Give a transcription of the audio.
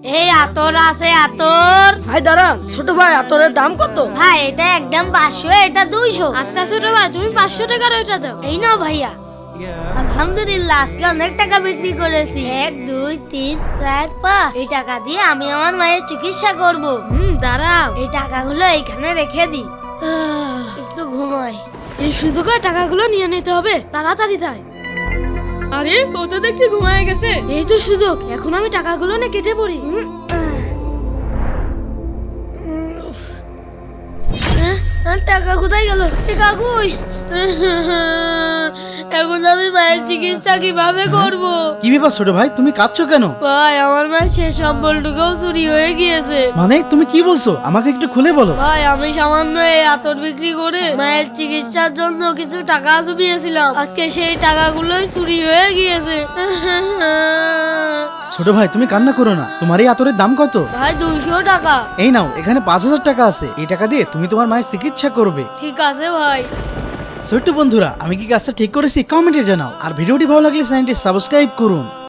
এই আতর আছে আতর। ভাই দাঁড়ান, ছোট ভাই আতরের দাম কত? ভাই এটা একদম 500, এটা 200। আচ্ছা ছোট ভাই, তুমি 500 টাকার ওইটা দাও। এই নাও ভাইয়া। আলহামদুলিল্লাহ আজকে অনেক টাকা বিক্রি করেছি। 1 2 3 4 5। এই টাকা দিয়ে আমি আমার মায়ের চিকিৎসা করব। দাঁড়াও, এই টাকাগুলো এইখানে রেখে দিই, একটু ঘুমাই। এই সুযোগে টাকাগুলো নিয়ে নিতে হবে, তাড়াতাড়ি তাই। আরে ও তো দেখছি ঘুমায় গেছে। এই তো সুযোগ, এখন আমি টাকাগুলো নিয়ে কেটে পড়ি। আর টাকা কোথায় গেল? টাকা কই? এখন আমি মায়ের চিকিৎসা কিভাবে করব? কি ব্যাপার ছোট ভাই, তুমি কাঁদছো কেন? ভাই আমার মায়ের শেষ সম্বলটুকুও চুরি হয়ে গিয়েছে। মানে তুমি কি বলছো, আমাকে একটু খুলে বলো। ভাই আমি সামান্য এই আতর বিক্রি করে মায়ের চিকিৎসার জন্য কিছু টাকা জমিয়েছিলাম, আজকে সেই টাকাগুলোই চুরি হয়ে গিয়েছে। ছোট ভাই তুমি কান্না করো না, তোমার এই আতরের দাম কত? ভাই 200 টাকা। এই নাও, এখানে 5000 টাকা আছে, এই টাকা দিয়ে তুমি তোমার মায়ের চিকিৎসা করবে। ঠিক আছে ভাই। ছোট্ট বন্ধুরা, আমি কি কাজটা ঠিক করেছি কমেন্টে জানাও, আর ভিডিওটি ভালো লাগলে চ্যানেলটি সাবস্ক্রাইব করুন।